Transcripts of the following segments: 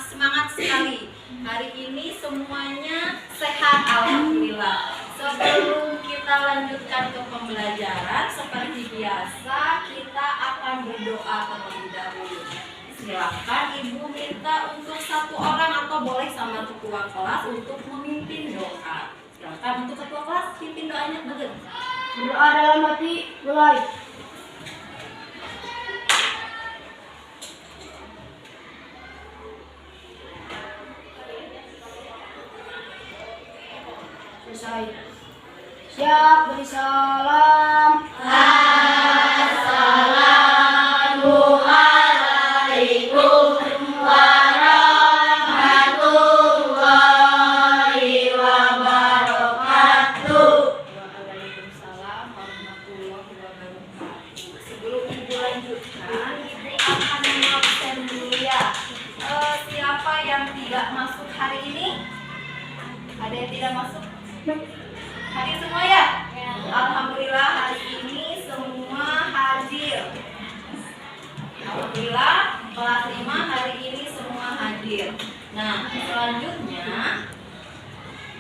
semangat sekali. Hari ini semuanya sehat, alhamdulillah. Sebelum kita lanjutkan ke pembelajaran, seperti biasa kita akan berdoa terlebih dahulu. Silakan ibu minta untuk satu orang atau boleh sama ketua kelas untuk memimpin doa. Silakan untuk ketua kelas pimpin doanya, bagus. Berdoa dalam hati, mulai. Selesai. Siap, beri salam. Assalamualaikum warahmatullahi wabarakatuh. Waalaikumsalam warahmatullahi wabarakatuh. Sebelum ibu lanjutkan, ibu akan mengabsen dulu ya. Siapa yang tidak masuk hari ini? Ada yang tidak masuk? Hadir semua ya? Alhamdulillah hari ini semua hadir. Alhamdulillah kelas 5 hari ini semua hadir. Nah, selanjutnya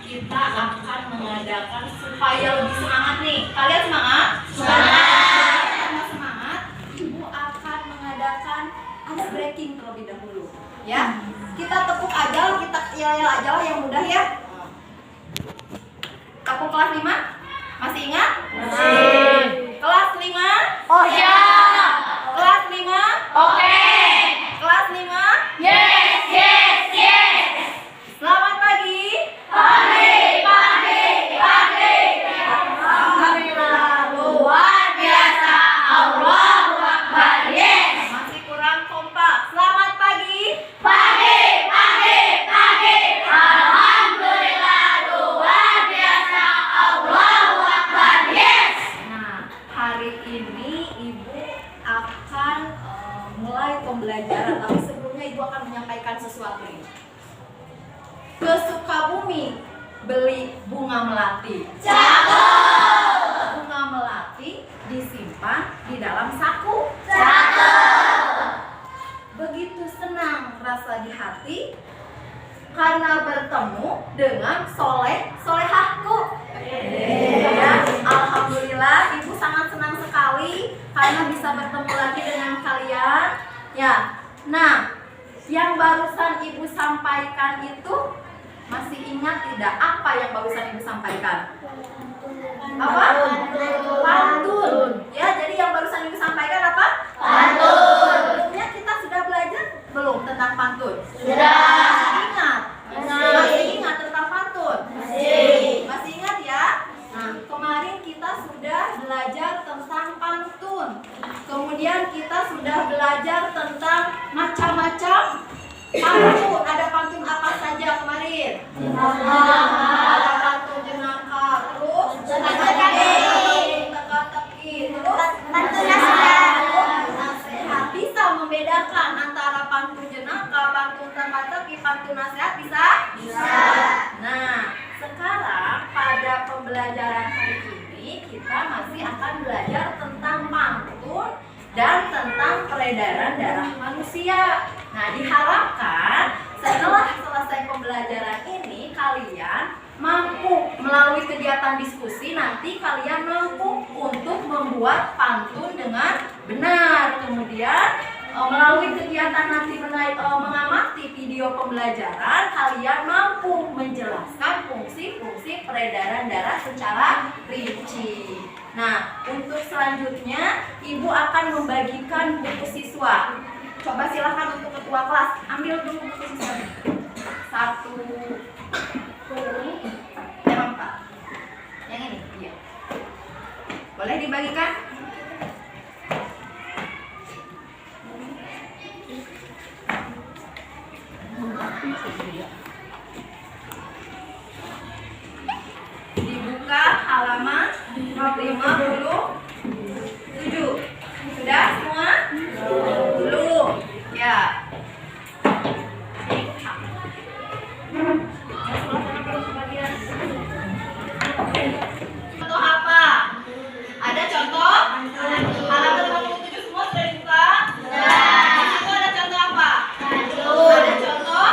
kita akan mengadakan supaya lebih semangat nih. Kalian semangat? Semangat. Karena semangat, ibu akan mengadakan ice breaking terlebih dahulu. Ya, kita tepuk ajal, kita yel ajal yang mudah ya. Aku kelas 5? Masih ingat? Masih. Kelas 5? Oh ya. Kelas 5? Oke. Kelas 5? Yes, yes, yes. Selamat pagi. Pagi, pagi, pagi. Alhamdulillah, luar biasa. Allahu Akbar. Yes. Masih kurang kompak. Selamat pagi. Pagi, pagi, pagi. Alhamdulillah, luar biasa. Allahu Akbar. Yes. Nah, hari ini ibu akan mulai pembelajaran, tapi sebelumnya ibu akan menyampaikan sesuatu ini. Ke Sukabumi beli bunga melati. Cakep. Bunga melati disimpan di dalam saku. Cakep. Begitu senang rasa di hati karena bertemu dengan solehahku. Ya, alhamdulillah ibu sangat senang sekali karena bisa bertemu lagi dengan kalian. Ya, nah yang barusan ibu sampaikan itu masih ingat tidak apa yang barusan ibu sampaikan? Apa? Pantun. Ya, jadi yang barusan ibu sampaikan apa? Pantun. Sebelumnya kita sudah belajar belum tentang pantun? Sudah. Masih ingat? Masih. Masih ingat tentang pantun? Masih. Masih ingat ya? Nah, kemarin kita sudah belajar tentang pantun. Kemudian kita sudah belajar tentang macam-macam pantun. Ada pantun apa saja kemarin? Ada pantun jenaka, terus teka-teki, terus Pantun nasihat. nasihat. Bisa membedakan antara pantun jenaka, pantun teka-teki, pantun nasihat bisa? Bisa. Nah, sekarang pada pembelajaran hari ini kita masih akan belajar tentang pantun dan tentang peredaran darah manusia. Nah, diharapkan setelah selesai pembelajaran ini kalian mampu melalui kegiatan diskusi, nanti kalian mampu untuk membuat pantun dengan benar. Kemudian melalui kegiatan nanti mengamati video pembelajaran, kalian mampu menjelaskan fungsi-fungsi peredaran darah secara rinci. Nah, untuk selanjutnya ibu akan membagikan buku siswa. Coba silakan untuk ketua kelas ambil dulu buku siswa. Satu. Emang Pak? Yang ini? Iya. Boleh dibagikan? Dibuka halaman 57. Sudah semua? Belum. Ya. Contoh apa? Ada contoh? Halaman 57 semua sudah dibuka? Di situ ada contoh apa? Ada contoh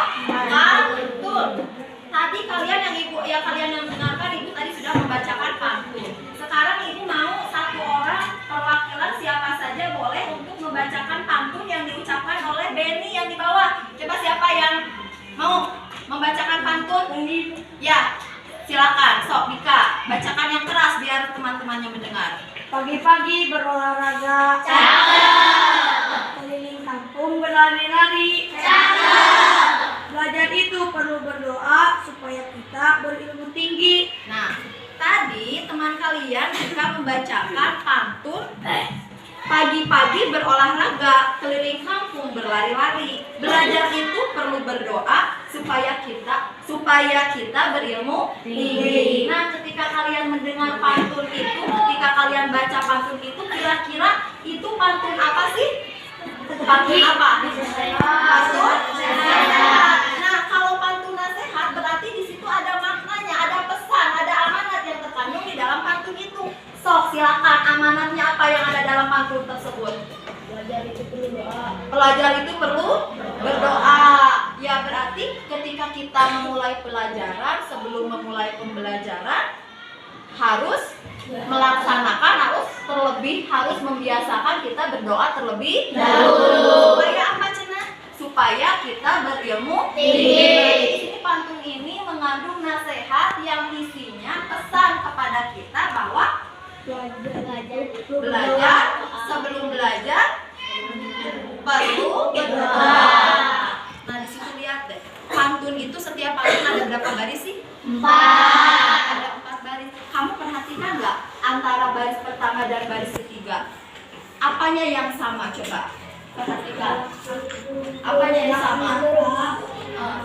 yang mau membacakan pantun? Ya, silakan. Sok Dika, bacakan yang keras biar teman-temannya mendengar. Pagi-pagi berolahraga, keliling kampung berlari-lari. Belajar itu perlu berdoa supaya kita berilmu tinggi. Nah, tadi teman kalian Dika membacakan pantun pagi-pagi berolahraga, keliling kampung berlari-lari. Belajar itu perlu berdoa supaya kita berilmu tinggi. Nah, ketika kalian mendengar pantun itu, ketika kalian baca pantun itu, kira-kira itu pantun apa sih? Pantun apa? Pantun nasihat. Nah, kalau pantun nasihat berarti di situ ada maknanya, ada pesan, ada amanat yang terkandung di dalam pantun itu. Sok, silakan, amanatnya apa yang ada dalam pantun tersebut? Belajar itu perlu doa. Pelajar itu perlu berdoa. Ya, berarti ketika kita memulai pelajaran, sebelum memulai pembelajaran harus melaksanakan, harus membiasakan kita berdoa terlebih dahulu. Supaya apa, Cina? Supaya kita berilmu tinggi. Di sini pantun ini mengandung nasihat yang isinya pesan kepada kita bahwa belajar sebelum belajar perlu berdoa. Nah, di situ lihat deh. Pantun itu setiap pantun ada berapa baris sih? 4. Ada 4 baris. Kamu perhatikan nggak antara baris pertama dan baris ketiga? Apanya yang sama? Coba perhatikan. Apanya yang sama?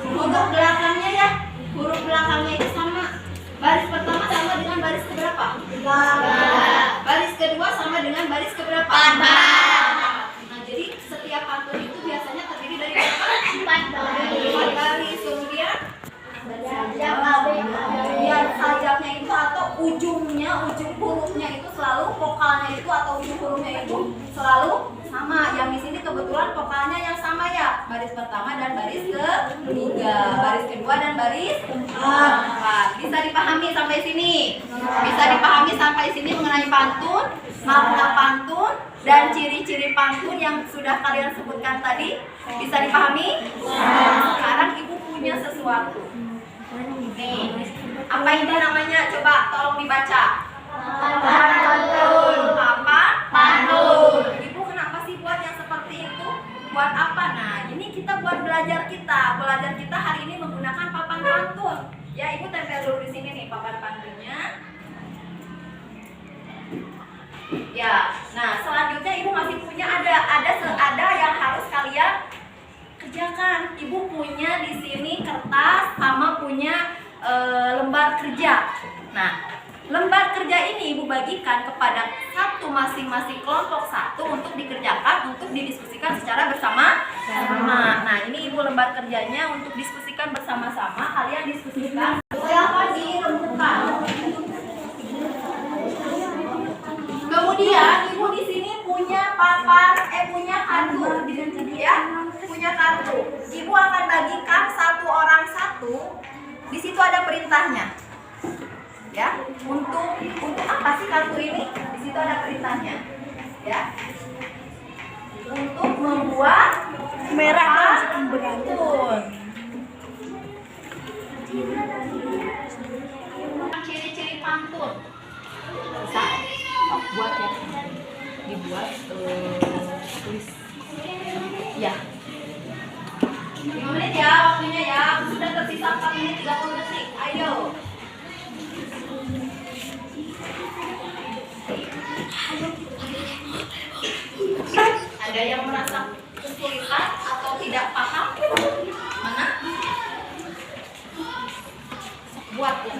Huruf belakangnya ya. Huruf belakangnya itu sama. Baris pertama sama dengan baris keberapa? 3. Baris kedua sama dengan baris keberapa? 4. Nah, jadi setiap pantun itu biasanya terdiri dari 4 baris. Kemudian sajapnya itu atau ujung hurufnya itu selalu, vokalnya itu atau ujung hurufnya itu selalu sama. Yang di sini kebetulan vokalnya yang sama ya. Baris pertama dan baris ketiga, baris kedua dan baris keempat. Bisa dipahami sampai sini? Bisa dipahami sampai sini mengenai pantun, makna pantun dan ciri-ciri pantun yang sudah kalian sebutkan tadi? Bisa dipahami? Sekarang Ibu punya sesuatu. Nih, apa ini namanya? Coba tolong dibaca. Pantun. Apa? Pantun. Ibu kenapa sih buat yang seperti itu? Buat apa? Nah, ini kita buat belajar kita. Belajar kita hari ini menggunakan papan pantun. Ya, Ibu tempel dulu di sini nih papan pantunnya. Ya, nah selanjutnya Ibu masih punya ada yang harus kalian kerjakan. Ibu punya di sini kertas sama punya lembar kerja. Nah, lembar kerja ini Ibu bagikan kepada masing-masing kelompok satu untuk dikerjakan, untuk didiskusikan secara bersama-sama. Nah, ini Ibu lembar kerjanya untuk diskusikan bersama-sama. Kalian diskusikan. Siapa dirembukan? Kemudian Ibu di sini punya punya kartu, ya, punya kartu. Ibu akan bagikan satu orang satu. Di situ ada perintahnya, ya. Untuk apa sih kartu ini? Di situ ada perintahnya, ya. Untuk membuat Merah pantun. Ciri-ciri pantun. Bisa buat ya, dibuat tulis ya. 5 menit ya waktunya ya. Sudah tersisa 4 menit 30 detik. Ayo. Ada yang merasa kesulitan atau tidak paham? Mana? Buat ya.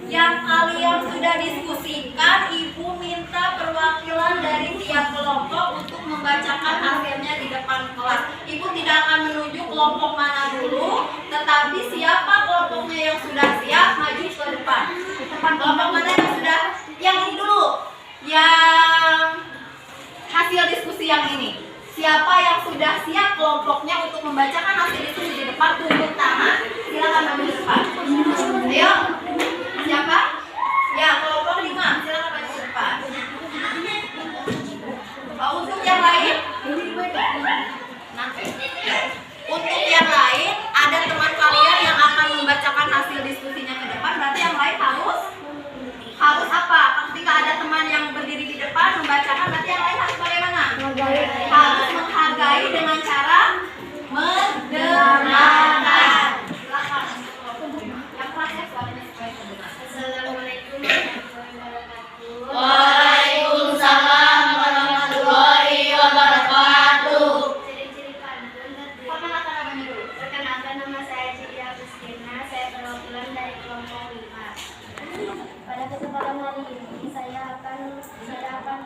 Yang kalian sudah diskusikan, Ibu minta perwakilan dari tiap kelompok untuk membacakan hasilnya di depan kelas. Ibu tidak akan menunjuk kelompok mana dulu, tetapi siapa kelompoknya yang sudah siap maju ke depan. Kelompok mana yang sudah? Yang ini dulu, yang hasil diskusi yang ini. Siapa yang sudah siap kelompoknya untuk membacakan hasil diskusi di depan, tunjuk tangan. Silakan maju ke depan. Ayo. Siapa? Ya, kelompok 5. Silakan maju ke depan. Untuk yang lain? Nanti. Untuk yang lain, ada teman kalian yang akan membacakan hasil diskusinya ke depan. Berarti yang lain harus apa? Ketika ada teman yang berdiri di depan membacakan, berarti yang lain harus bagaimana? Harus menghargai dengan cara mendengarkan. Silakan. Yang keras ya suaranya supaya terdengar. Assalamualaikum warahmatullahi wabarakatuh. Waalaikumsalam warahmatullahi wabarakatuh. Ciri-ciri pantun terdiri. Perkenalkan namanya dulu. Perkenalkan, nama saya Cidi Agustina. Saya perwakilan dari kelompok 5. Pada kesempatan hari ini saya akan menjelaskan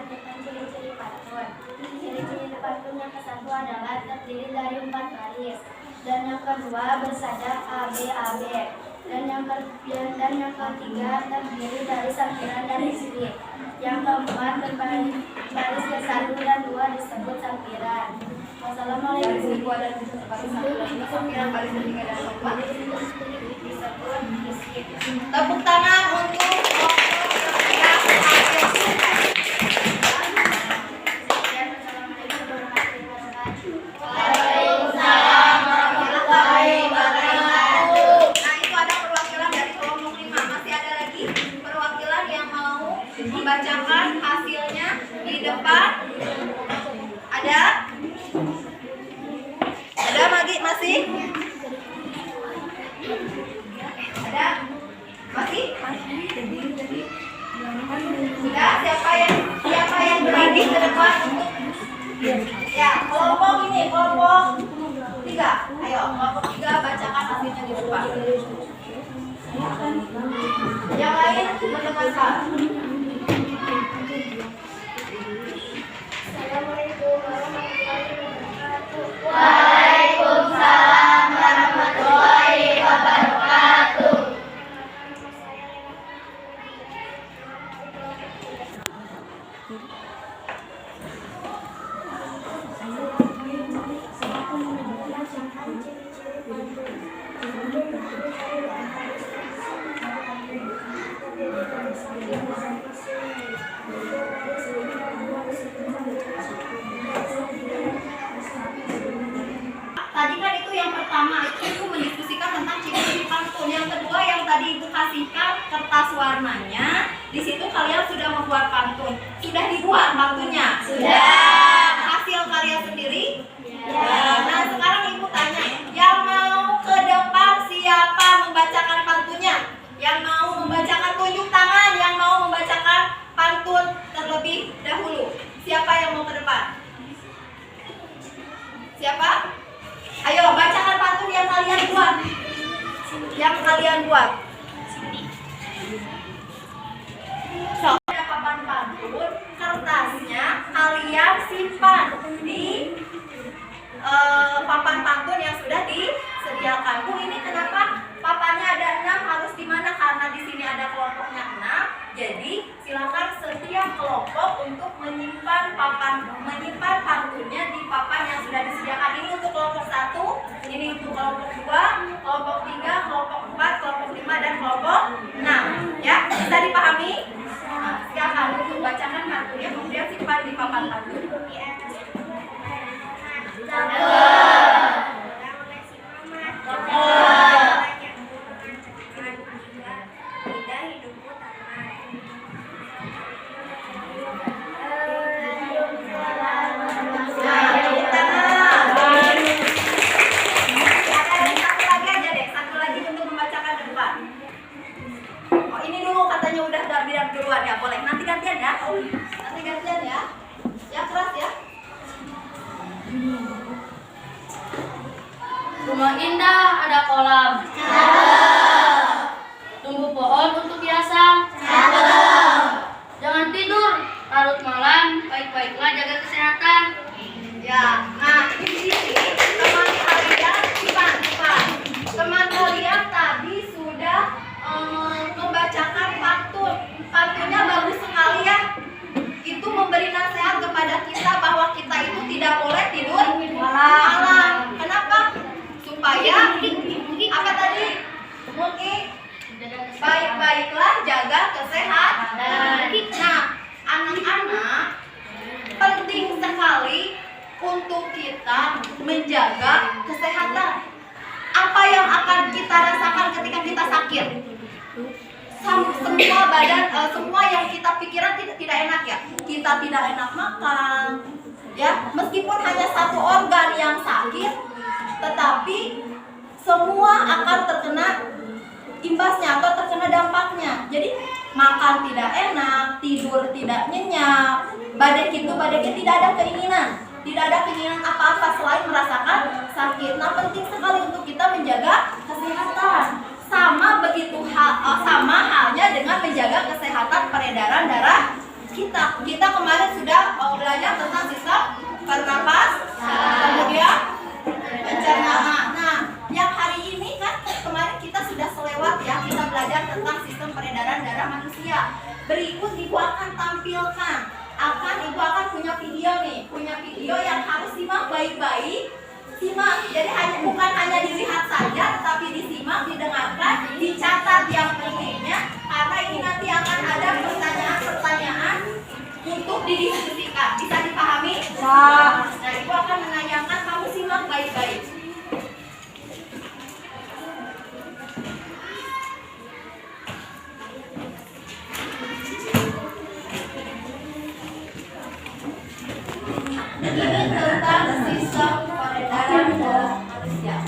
tentang ciri-ciri pantun. Ciri-ciri pantun yang ke-1 adalah terdiri dari 4 baris, dan yang kedua bersajar AB dan yang ketiga terdiri dari sampiran dan isi. Yang keempat baris ke-1 dan 2 disebut sampiran. Wassalamualaikum warahmatullahi wabarakatuh. Sampiran baris ketiga dan keempat. Disebut isi. Tepuk tangan untuk kelompok yang hasil. Dan wassalamualaikum warahmatullahi wabarakatuh. Waalaikumsalam warahmatullahi wabarakatuh. Nah, itu ada perwakilan dari kelompok 5. Masih ada lagi perwakilan yang mau membacakan hasilnya di depan. Ada? Ada masih? Ada? Masih? Sudah, siapa yang berani ke depan untuk ya, kelompok 3. Ayo, kelompok 3 bacakan hasilnya di depan. Yang lain mendengarkan. Assalamualaikum warahmatullahi wabarakatuh. Waalaikumsalam warahmatullahi wabarakatuh. Tadi kan itu yang pertama itu mendiskusikan tentang ciri-ciri pantun. Yang kedua yang tadi Ibu kasihkan kertas warnanya. Di situ kalian sudah membuat pantun. Sudah dibuat pantunnya? Sudah. Hasil karya sendiri? Ya. Nah, sekarang Ibu tanya, yang mau ke depan siapa membacakan pantunnya? Yang mau membacakan, tunjuk tangan yang mau membacakan pantun terlebih dahulu. Siapa yang mau ke depan? Siapa? Ayo, bacakan pantun yang kalian buat. So, ada papan pantun, kertasnya kalian simpan di papan pantun yang sudah disediakan. Bu, ini kenapa papannya ada 6, harus di mana? Karena di sini ada kelompoknya 6. Jadi, silakan setiap kelompok untuk menyimpan pantunnya di papan yang sudah disediakan. Ini untuk kelompok 1, ini untuk kelompok 2, kelompok 3, kelompok 4, kelompok 5, dan kelompok 6. Ya, bisa dipahami? Nah, silakan untuk bacakan pantunnya, kemudian simpan di papan pantun. Duluan ya, boleh. Nanti gantian ya. Ya, keras ya. Rumah indah ada kolam. Tumbuh pohon untuk hiasan. Jangan tidur larut malam, baik-baiklah jaga kesehatan. Ya, nah di sini teman kalian teman kalian tadi sudah membacakan pantun. Pantunnya bagus sekali ya. Itu memberi nasihat kepada kita bahwa kita itu supaya apa tadi? Mungkin baik-baiklah jaga kesehatan. Nah, anak-anak penting sekali untuk kita menjaga kesehatan. Apa yang akan kita rasakan ketika kita sakit? Semua badan, semua yang kita pikiran tidak enak ya. Kita tidak enak makan, ya. Meskipun hanya satu organ yang sakit, tetapi semua akan terkena imbasnya atau terkena dampaknya. Jadi makan tidak enak, tidur tidak nyenyak, badan kita tidak ada keinginan. Tidak ada keinginan apa-apa selain merasakan sakit. Nah, penting sekali untuk kita menjaga kesehatan. Sama halnya dengan menjaga kesehatan peredaran darah kita. Kita kemarin sudah belajar tentang sistem pernapas, kemudian pencernaan. Nah, yang hari ini kan kemarin kita sudah selewat ya, kita belajar tentang sistem peredaran darah manusia. Berikut Ibu akan tampilkan. Ibu akan punya video yang harus simak baik-baik. Simak, jadi bukan hanya dilihat saja, tetapi disimak, didengarkan, dicatat yang pentingnya, karena ini nanti akan ada pertanyaan-pertanyaan untuk didiskusikan. Bisa dipahami? Nah, Ibu akan menanyakan, kamu simak baik-baik.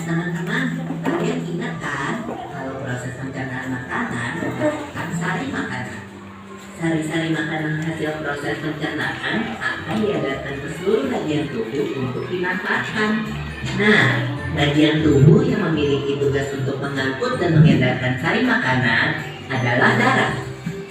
Teman-teman, kalian ingat kan kalau proses pencernaan makanan membutuhkan sari makanan. Sari-sari makanan hasil proses pencernaan akan diedarkan ke seluruh bagian tubuh untuk dimanfaatkan. Nah, bagian tubuh yang memiliki tugas untuk mengangkut dan mengedarkan sari makanan adalah darah.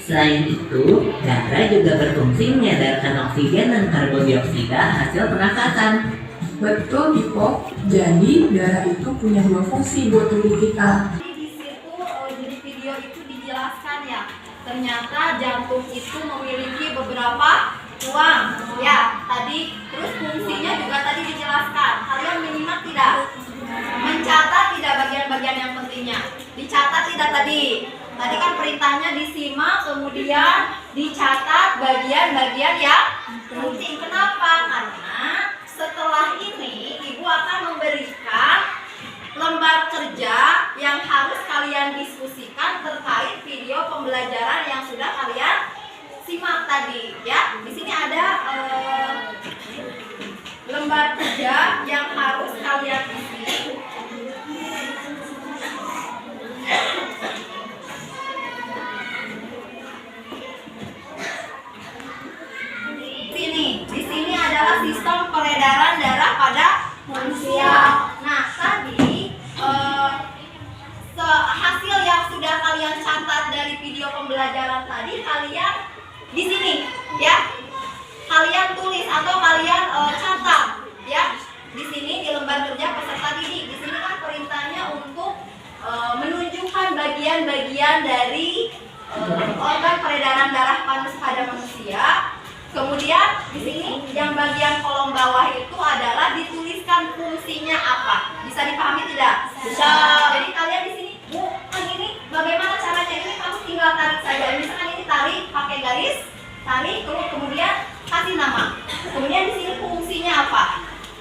Selain itu, darah juga berfungsi mengedarkan oksigen dan karbon dioksida hasil pernafasan. Betul, Dipo. Jadi darah itu punya dua fungsi buat tubuh kita. Di situ di video itu dijelaskan ya. Ternyata jantung itu memiliki beberapa ruang. Ya, tadi terus fungsinya juga tadi dijelaskan. Kalian menyimak tidak? Mencatat tidak bagian-bagian yang pentingnya? Dicatat tidak tadi? Tadi kan perintahnya disimak, kemudian dicatat bagian-bagian yang penting. Kenapa? Karena setelah ini Ibu akan memberikan lembar kerja yang harus kalian diskusikan terkait video pembelajaran yang sudah kalian simak tadi ya. Di sini ada lembar kerja yang harus kalian isi. Di sini adalah sistem peredaran darah pada manusia. Nah, tadi hasil yang sudah kalian catat dari video pembelajaran tadi kalian di sini ya. Kalian tulis atau kalian catat ya. Di sini di lembar kerja peserta didik. Di sini kan perintahnya untuk menunjukkan bagian-bagian dari organ peredaran darah pada manusia. Kemudian di sini yang bagian kolom bawah itu adalah dituliskan fungsinya apa. Bisa dipahami tidak? Bisa. Jadi kalian di sini, Bu, kan ini bagaimana caranya? Ini kamu tinggal tarik saja. Misalkan ini tarik pakai garis, tarik kemudian kasih nama. Kemudian di sini fungsinya apa?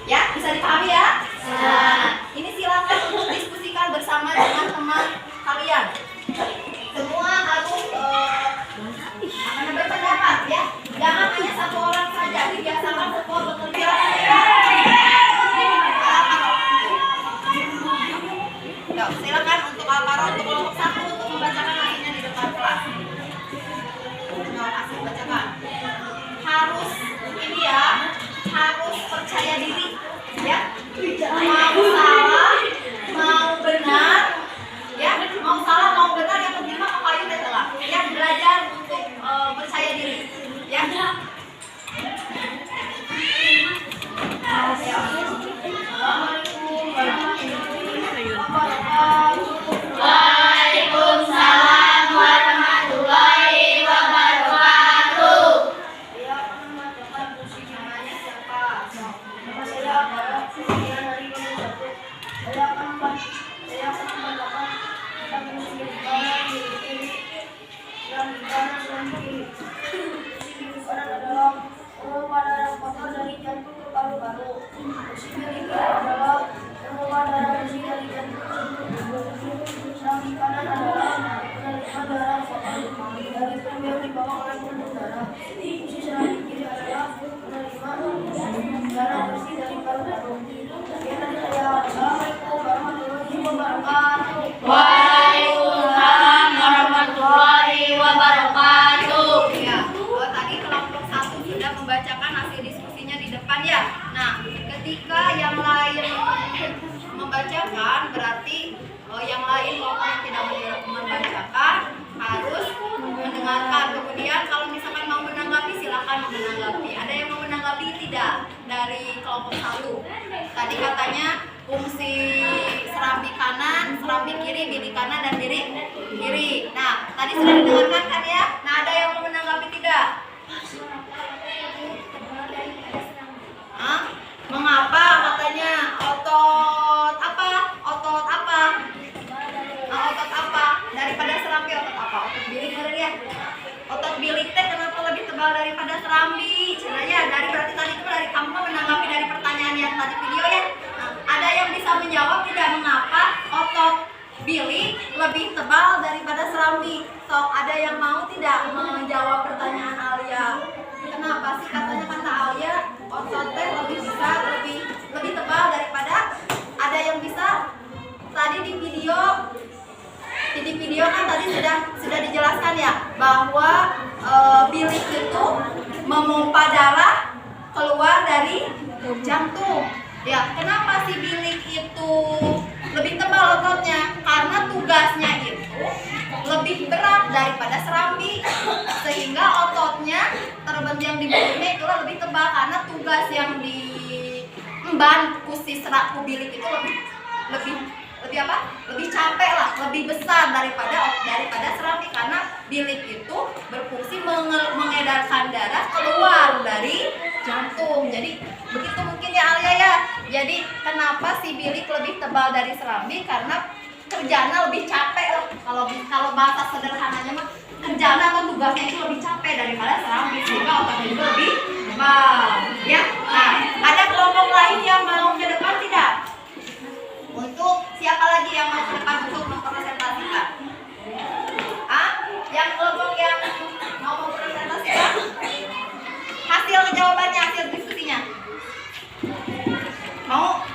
Ya, bisa dipahami ya? Nah, ini silakan untuk diskusikan bersama dengan teman kalian. Semua harus berpendapat ya. Jangan hanya satu orang saja, dibiasakan semua bekerja. Silakan untuk Alvaro untuk kelompok 1 untuk membacakan lainnya di depan kelas. Kasih bacakan. Harus ini ya, harus percaya diri ya. Mau salah, mau benar, ya. Mau salah, mau benar, yang penting mah kepayu deh telah. Ya, belajar untuk percaya diri. Ya. Waalaikumsalam warahmatullahi wabarakatuh. Namanya siapa? Saya akan kiri adalah menerima darah bersih dari jantung. Serambi kanan adalah menerima darah dari pem yang dibawa oleh pembuluh darah. Fungsi serambi kiri adalah menerima darah bersih dari paru-paru. Sekian dari saya. Assalamualaikum warahmatullahi wabarakatuh. Waalaikumsalam warahmatullahi wabarakatuh. Ya, tadi kelompok 1 sudah membacakan hasil diskusinya di depan ya. Nah, ketika yang lain membacakan berarti yang lain kelompok yang tidak membacakan harus mendengarkan. Kemudian kalau misalkan mau menanggapi silakan menanggapi. Ada yang mau menanggapi tidak dari kelompok 1? Tadi katanya fungsi serambi kanan, serambi kiri, bilik kanan dan bilik kiri. Nah, tadi sudah didengarkan kan ya? Nah, ada yang mau menanggapi tidak? Hah? Mengapa katanya otot apa? Otot apa? Otot apa? Daripada serambi otot apa? Otot bilik bener ya? Otot bilik teh kenapa lebih tebal daripada serambi? Cenanya dari berarti tadi itu dari kamu menanggapi dari pertanyaan yang tadi video ya. Nah, ada yang bisa menjawab tidak mengapa otot bilik lebih tebal daripada serambi? Sok ada yang mau tidak menjawab pertanyaan Alia? Kenapa sih katanya kata Alia otot teh lebih besar, lebih tebal daripada? Ada yang bisa? Tadi di video kan tadi sudah dijelaskan ya bahwa bilik itu memompa darah keluar dari jantung. Ya, kenapa sih bilik itu lebih tebal ototnya? Karena tugasnya itu lebih berat daripada serambi, sehingga ototnya yang dibentuknya itu lebih tebal karena tugas yang diemban si serat bilik itu lebih apa? Lebih capek lah, lebih besar daripada serambi karena bilik itu berfungsi mengedarkan darah keluar dari jantung. Jadi begitu mungkin ya Alia ya. Jadi kenapa si bilik lebih tebal dari serambi? Karena kerjanya lebih capek lah. Kalau bahasa sederhananya mah kerjaan atau tugasnya itu lebih capek daripada serambi sehingga ototnya juga lebih tebal. Ya. Nah, ada kelompok lain yang mau ke depan tidak? Untuk siapa lagi yang mau ke depan untuk mempresentasikan? Yang kelompok yang mau mempresentasikan hasil jawabannya, hasil diskusinya. Mau?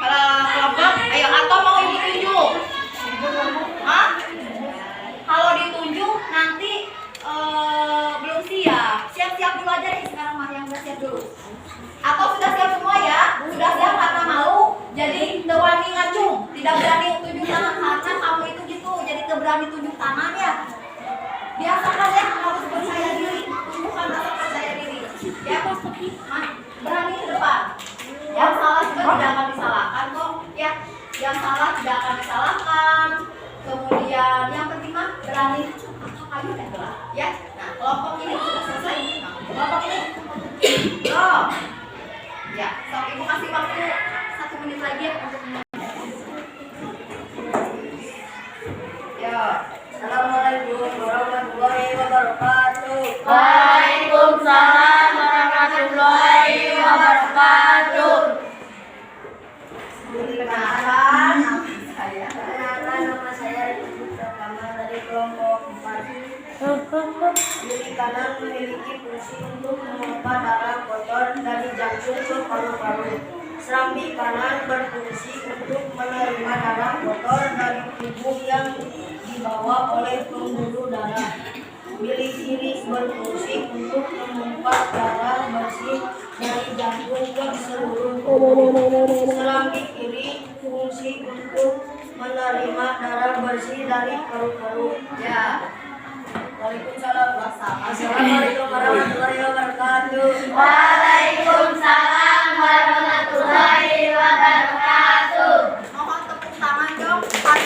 Kalau kelompok, ayo atau mau ibu tunjuk? Kalau ditunjuk nanti belum siap. Siap-siap dulu aja nih sekarang mah yang udah siap dulu. Atau sudah siap semua ya? Sudah siap karena malu. Jadi tewani ngacung, tidak berani tunjuk tangan karena kamu itu gitu. Jadi berani tunjuk tangan ya. Biasakan ya harus percaya diri, tunjukkan rasa percaya diri. Ya, berani ke depan. Yang salah juga tidak akan disalahkan kok. Ya, yang salah tidak akan disalahkan. Kemudian yang penting mah berani ayo dah ya. Nah, kelompok ini sudah selesai. Nah, kelompok ini belum. Ya, sok ibu kasih waktu 1 menit lagi ya untuk ya. Assalamualaikum warahmatullahi wabarakatuh. Waalaikumsalam warahmatullahi wabarakatuh. Perkenalkan Nama saya Rizky Pratama dari kelompok 4. Bilik kanan memiliki fungsi untuk memompa darah kotor dari jantung ke paru-paru. Serambi kanan berfungsi untuk menerima darah kotor dari tubuh yang dibawa oleh pembuluh darah. Bilik kiri berfungsi untuk memompa darah bersih dari jantung ke seluruh tubuh. Serambi kiri fungsi untuk menerima darah bersih dari paru-paru. ya. Waalaikumsalam. Assalamualaikum warahmatullahi wabarakatuh. Waalaikumsalam warahmatullahi wabarakatuh. Mohon tepuk tangan dong. Teman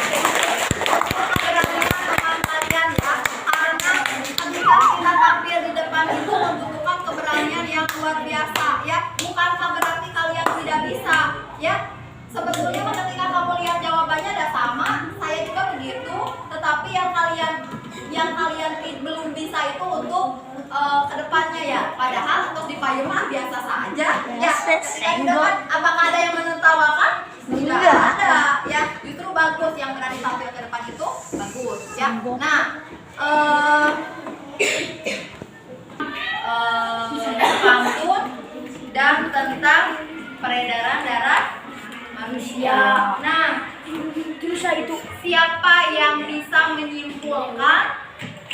kalian ya. Karena ketika kita tampil di depan itu membutuhkan keberanian yang luar biasa ya. Bukankah berarti kalian tidak bisa ya? Sebetulnya ketika kamu lihat jawabannya ada sama, saya juga begitu. Tetapi yang kalian belum bisa itu untuk kedepannya ya. Padahal untuk di payung mah biasa saja. Ya, apakah ada yang menertawakan? Tidak ada. Ya, justru bagus yang berani tampil ke depan itu bagus. Ya. Nah, pantun dan tentang peredaran darah manusia. Nah, itu siapa yang bisa menyimpulkan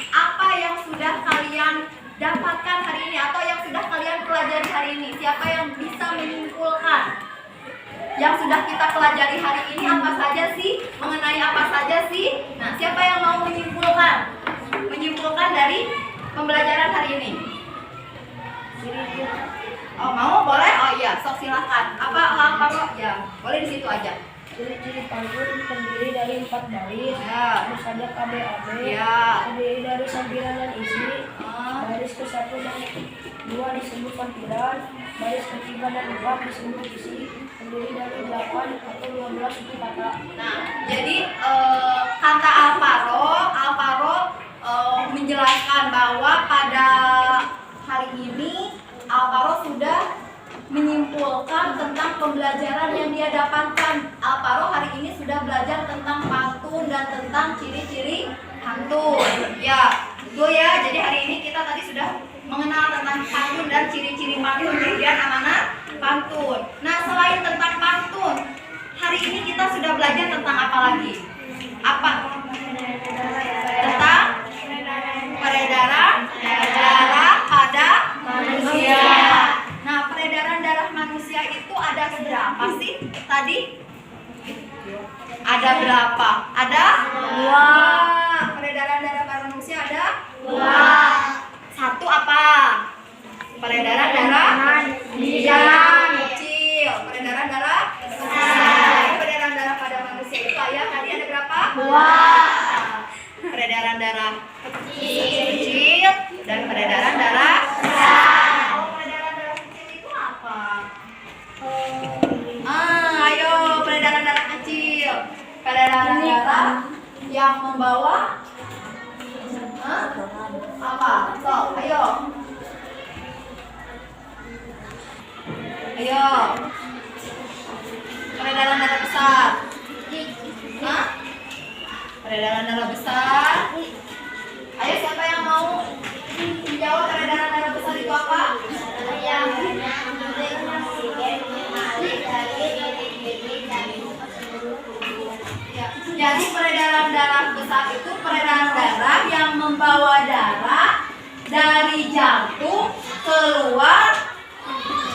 apa yang sudah kalian dapatkan hari ini atau yang sudah kalian pelajari hari ini? Siapa yang bisa menyimpulkan yang sudah kita pelajari hari ini apa saja sih? Mengenai apa saja sih? Nah, siapa yang mau menyimpulkan? Menyimpulkan dari pembelajaran hari ini? Oh, mau? Boleh? Oh iya, sok silahkan. Apa kok? Ya, boleh di situ aja. Ciri-ciri pantun terdiri dari 4 baris, Ya. terus ada KBAB, Ya. terdiri dari sampiran dan isi, Ah. baris ke-1 dan 2 disebut pampiran, baris ke-3 dan 4 disebut isi, terdiri dari 8 atau 12 suku kata. Nah, jadi kata Alvaro menjelaskan bahwa pada hari ini Alvaro sudah menyimpulkan tentang pembelajaran yang dia dapatkan. Alvaro hari ini sudah belajar tentang pantun dan tentang ciri-ciri pantun. Ya, itu ya. Jadi hari ini kita tadi sudah mengenal tentang pantun dan ciri-ciri pantun, kemudian amanat pantun. Nah, selain tentang pantun, hari ini kita sudah belajar tentang apa lagi? Apa? Tentang peredaran darah pada manusia. Nah, peredaran darah manusia itu ada berapa sih tadi? Ada berapa? Ada 2. Peredaran darah manusia ada 2. 1 apa? Peredaran darah kecil. Peredaran darah besar. Peredaran darah pada manusia itu ayah tadi ada berapa? 2. Peredaran darah kecil dan peredaran darah besar. Kalau peredaran darah kecil itu apa? Ayo peredaran darah kecil. Peredaran darah yang membawa apa? So, ayo. Ayo. Peredaran darah besar. Hah? Peredaran darah besar. Ayo, siapa yang mau menjawab peredaran darah besar itu apa? Ya, jadi peredaran darah besar itu peredaran darah yang membawa darah dari jantung keluar,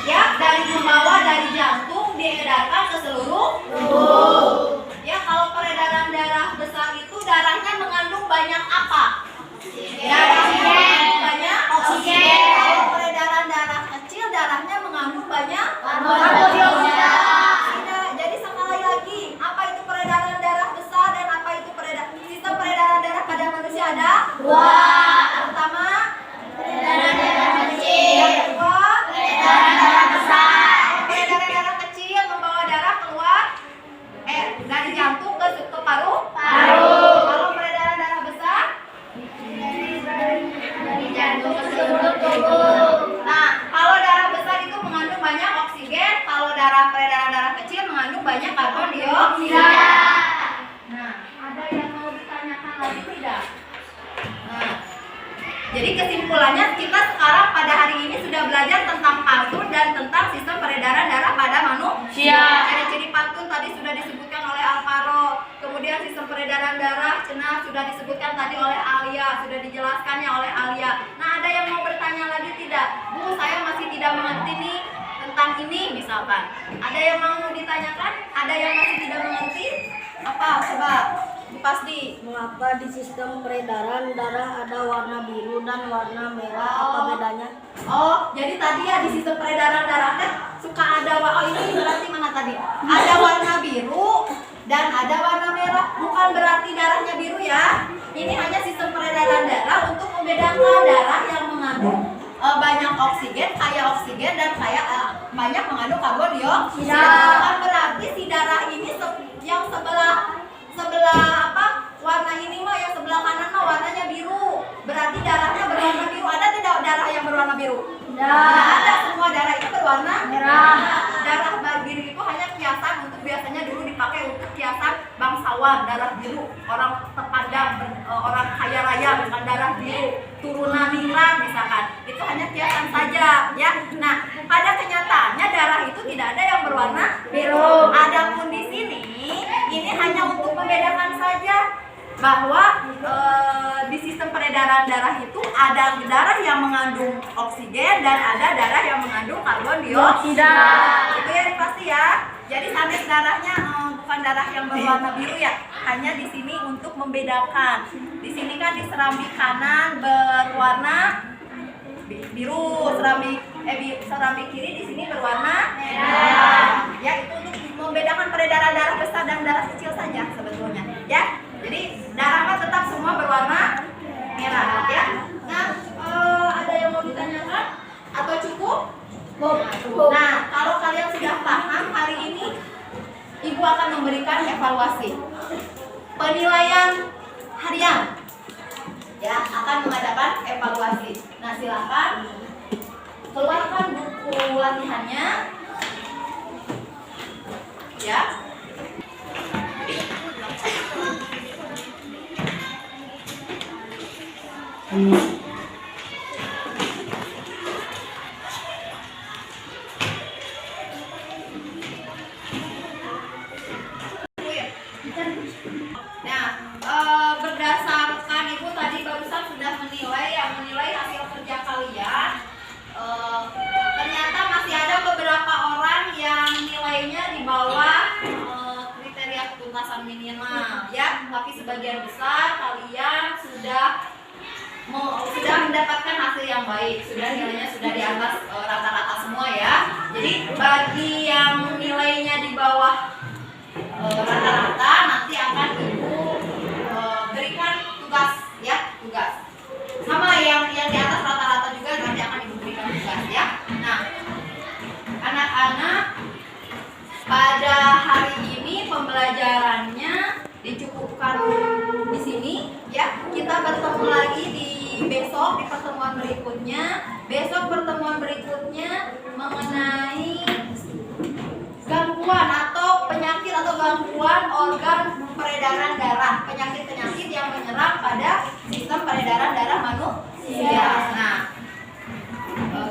ya, membawa dari jantung diedarkan ke seluruh tubuh. Ya, kalau peredaran darah besar itu darahnya mengandung banyak apa? Darahnya mengandung banyak oksigen. Kalau peredaran darah kecil darahnya mengandung banyak karbon dioksida. Jadi sekali lagi, apa itu peredaran darah besar dan apa itu sistem peredaran darah pada manusia ada 2. Pertama, peredaran darah kecil. Yang kedua, peredaran darah besar. Peredaran darah kecil membawa darah keluar dari jantung ke paru. Kalau peredaran darah besar dari jantung ke seluruh tubuh. Nah, kalau darah besar itu mengandung banyak oksigen, kalau peredaran darah kecil mengandung banyak karbon dioksida. Nah, ada yang mau ditanyakan lagi tidak? Nah, jadi kesimpulannya kita sekarang pada hari ini sudah belajar tentang pantun dan tentang sistem peredaran darah pada manusia. Ciri-ciri pantun tadi sudah disebutkan oleh Alvaro. Kemudian sistem peredaran darah sudah disebutkan tadi oleh Alia, sudah dijelaskannya oleh Alia. Nah, ada yang mau bertanya lagi tidak? Bu, saya masih tidak mengerti nih tentang ini misalkan. Ada yang mau ditanyakan? Ada yang masih tidak mengerti? Apa? Coba Bu Pasdi. Mengapa di sistem peredaran darah ada warna biru dan warna merah? Apa bedanya? Oh, jadi tadi ya di sistem peredaran darahnya suka ada ini berarti mana tadi? Ada warna biru dan ada warna merah. Bukan berarti darahnya biru ya. Ini hanya sistem peredaran darah untuk membedakan darah yang mengandung banyak oksigen, kaya oksigen dan banyak mengandung karbon dioksida. Bukan berarti si darah ini yang sebelah warna ini yang sebelah kanan warnanya biru. Berarti darahnya berwarna biru. Ada tidak darah yang berwarna biru? bangsawan, darah biru, orang terpandang, orang kaya raya, misalkan darah biru, turunan ningrat misalkan, itu hanya kiasan saja, ya. Nah, pada kenyataannya darah itu tidak ada yang berwarna biru. Adapun di sini, ini hanya untuk membedakan saja bahwa di sistem peredaran darah itu ada darah yang mengandung oksigen dan ada darah yang mengandung karbon dioksida. Itu ya pasti ya. Jadi sanes darahnya bukan darah yang berwarna biru ya. Hanya di sini untuk membedakan. Di sini kan di serambi kanan berwarna biru, serambi kiri di sini berwarna merah. Ya, itu untuk membedakan peredaran darah besar dan darah kecil saja sebetulnya. Ya. Jadi darah tetap semua berwarna merah ya. Nah, ada yang mau ditanyakan atau cukup? Nah, kalau kalian sudah paham, hari ini Ibu akan memberikan evaluasi penilaian harian. Ya, akan mengadakan evaluasi. Nah, silakan keluarkan buku latihannya. Ya. Nah, berdasarkan Ibu tadi barusan sudah menilai hasil kerja kalian. Ternyata masih ada beberapa orang yang nilainya di bawah kriteria ketuntasan minimal, ya. Tapi sebagian besar kalian sudah mendapatkan hasil yang baik, nilainya sudah di atas rata-rata semua ya. Jadi bagi yang nilainya di bawah rata-rata nanti akan Ibu berikan tugas ya, tugas. Sama yang di atas rata-rata juga nanti akan Ibu berikan tugas ya. Nah, anak-anak pada hari ini pembelajarannya dicukupkan di sini ya. Kita bertemu lagi di besok di pertemuan berikutnya. Besok pertemuan berikutnya mengenai gangguan atau penyakit atau gangguan organ peredaran darah, penyakit-penyakit yang menyerang pada sistem peredaran darah manusia. Nah,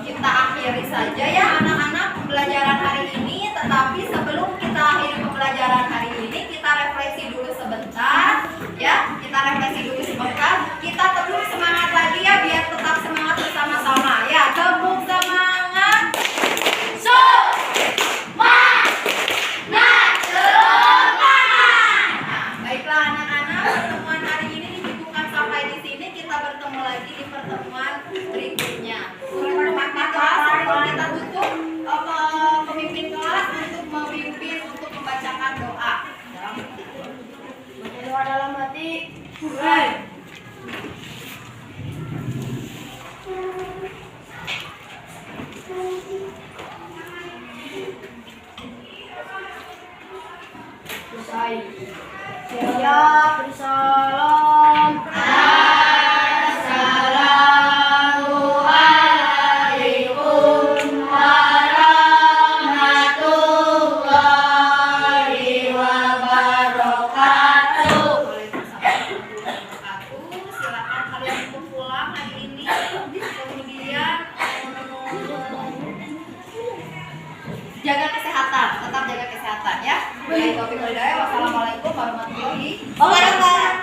kita akhiri saja ya anak-anak pembelajaran hari ini. Tetapi sebelum kita akhiri pembelajaran hari ini, kita refleksi dulu sebentar ya. Kita refleksi dulu sebentar. Kita tepuk semangat lagi ya biar tetap semangat bersama-sama ya. Tepuk semangat. Baiklah anak-anak, pertemuan hari ini dicukupkan sampai di sini. Kita bertemu lagi di pertemuan berikutnya. Sebelum kita tutup, pemimpin kelas untuk memimpin untuk membacakan doa. Doa dalam hati. Selesai. Siap, salam. Assalamualaikum warahmatullahi wabarakatuh. Silakan kalian untuk pulang hari ini. Kemudian jaga kesehatan, tetap jaga kesehatan ya. Wassalamualaikum warahmatullahi wabarakatuh.